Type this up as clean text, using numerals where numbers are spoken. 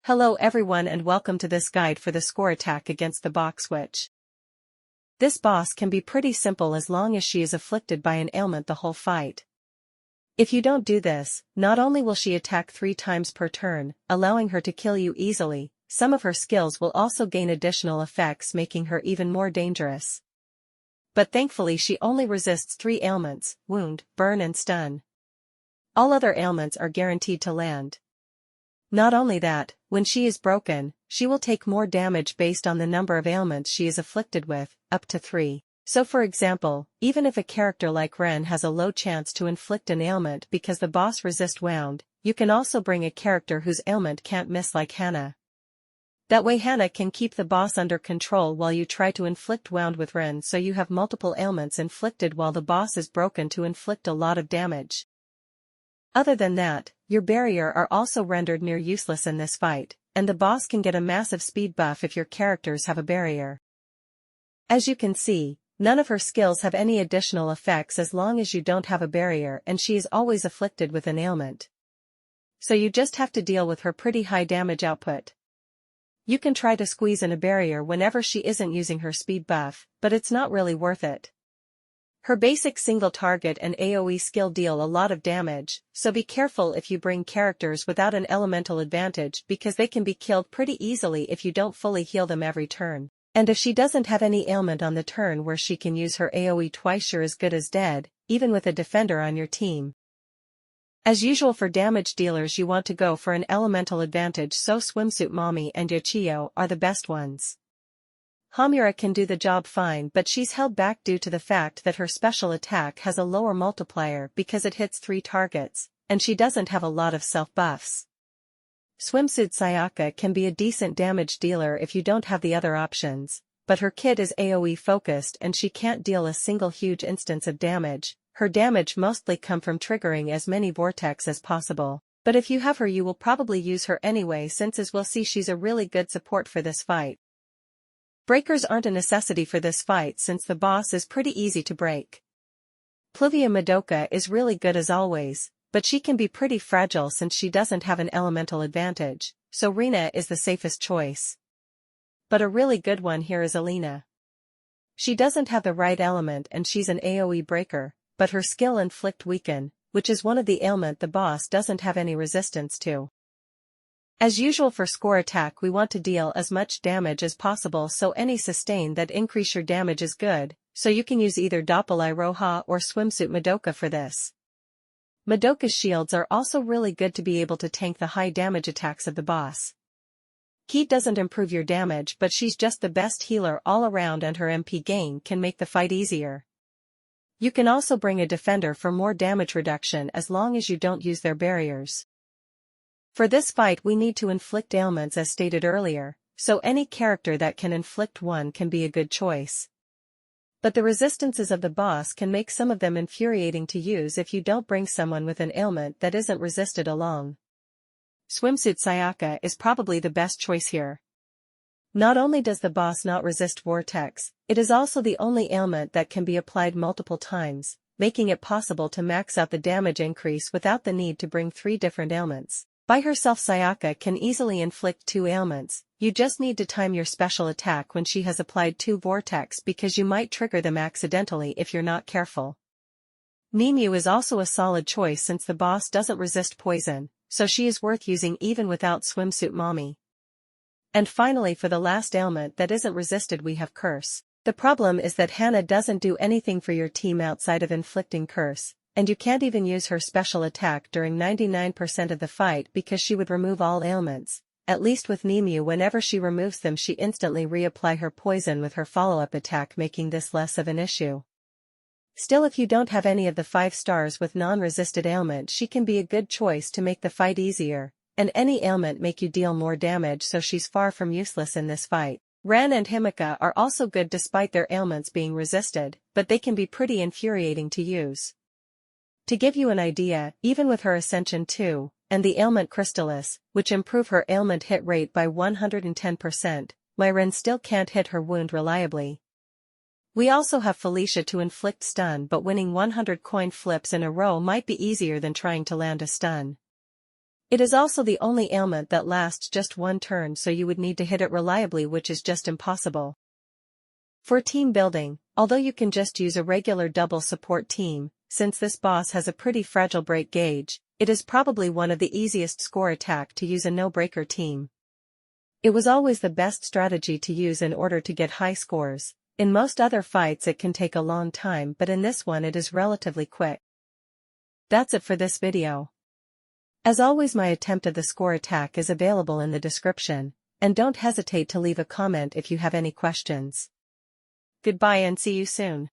Hello everyone and welcome to this guide for the score attack against the box witch. This boss can be pretty simple as long as she is afflicted by an ailment the whole fight. If you don't do this, not only will she attack 3 times per turn, allowing her to kill you easily, some of her skills will also gain additional effects making her even more dangerous. But thankfully she only resists 3 ailments: wound, burn and stun. All other ailments are guaranteed to land. Not only that, when she is broken, she will take more damage based on the number of ailments she is afflicted with, up to 3. So for example, even if a character like Ren has a low chance to inflict an ailment because the boss resist wound, you can also bring a character whose ailment can't miss like Hannah. That way Hannah can keep the boss under control while you try to inflict wound with Ren, so you have multiple ailments inflicted while the boss is broken to inflict a lot of damage. Other than that, your barrier are also rendered near useless in this fight, and the boss can get a massive speed buff if your characters have a barrier. As you can see, none of her skills have any additional effects as long as you don't have a barrier, and she is always afflicted with an ailment. So you just have to deal with her pretty high damage output. You can try to squeeze in a barrier whenever she isn't using her speed buff, but it's not really worth it. Her basic single target and AoE skill deal a lot of damage, so be careful if you bring characters without an elemental advantage because they can be killed pretty easily if you don't fully heal them every turn. And if she doesn't have any ailment on the turn where she can use her AoE twice, you're as good as dead, even with a defender on your team. As usual for damage dealers, you want to go for an elemental advantage, so Swimsuit Mommy and Yochiyo are the best ones. Hamura can do the job fine, but she's held back due to the fact that her special attack has a lower multiplier because it hits 3 targets, and she doesn't have a lot of self-buffs. Swimsuit Sayaka can be a decent damage dealer if you don't have the other options, but her kit is AoE focused and she can't deal a single huge instance of damage. Her damage mostly come from triggering as many vortex as possible, but if you have her you will probably use her anyway, since as we'll see she's a really good support for this fight. Breakers aren't a necessity for this fight since the boss is pretty easy to break. Pluvia Madoka is really good as always, but she can be pretty fragile since she doesn't have an elemental advantage, so Rina is the safest choice. But a really good one here is Alina. She doesn't have the right element and she's an AoE breaker, but her skill inflict weaken, which is one of the ailment the boss doesn't have any resistance to. As usual for score attack, we want to deal as much damage as possible, so any sustain that increase your damage is good, so you can use either Doppelei Roha or Swimsuit Madoka for this. Madoka's shields are also really good to be able to tank the high damage attacks of the boss. Ki doesn't improve your damage, but she's just the best healer all around and her MP gain can make the fight easier. You can also bring a defender for more damage reduction as long as you don't use their barriers. For this fight we need to inflict ailments as stated earlier, so any character that can inflict one can be a good choice. But the resistances of the boss can make some of them infuriating to use if you don't bring someone with an ailment that isn't resisted along. Swimsuit Sayaka is probably the best choice here. Not only does the boss not resist vortex, it is also the only ailment that can be applied multiple times, making it possible to max out the damage increase without the need to bring 3 different ailments. By herself Sayaka can easily inflict 2 ailments, you just need to time your special attack when she has applied 2 vortex because you might trigger them accidentally if you're not careful. Nimue is also a solid choice since the boss doesn't resist poison, so she is worth using even without Swimsuit Mommy. And finally, for the last ailment that isn't resisted, we have Curse. The problem is that Hannah doesn't do anything for your team outside of inflicting Curse, and you can't even use her special attack during 99% of the fight because she would remove all ailments. At least with Nimue, whenever she removes them she instantly reapply her poison with her follow-up attack, making this less of an issue. Still, if you don't have any of the 5 stars with non-resisted ailment, she can be a good choice to make the fight easier, and any ailment make you deal more damage, so she's far from useless in this fight. Ran and Himika are also good despite their ailments being resisted, but they can be pretty infuriating to use. To give you an idea, even with her Ascension 2, and the ailment Crystallis, which improve her ailment hit rate by 110%, my Ren still can't hit her wound reliably. We also have Felicia to inflict stun, but winning 100 coin flips in a row might be easier than trying to land a stun. It is also the only ailment that lasts just one turn, so you would need to hit it reliably, which is just impossible. For team building, although you can just use a regular double support team, since this boss has a pretty fragile break gauge, it is probably one of the easiest score attack to use a no-breaker team. It was always the best strategy to use in order to get high scores. In most other fights it can take a long time, but in this one it is relatively quick. That's it for this video. As always, my attempt of the score attack is available in the description, and don't hesitate to leave a comment if you have any questions. Goodbye and see you soon.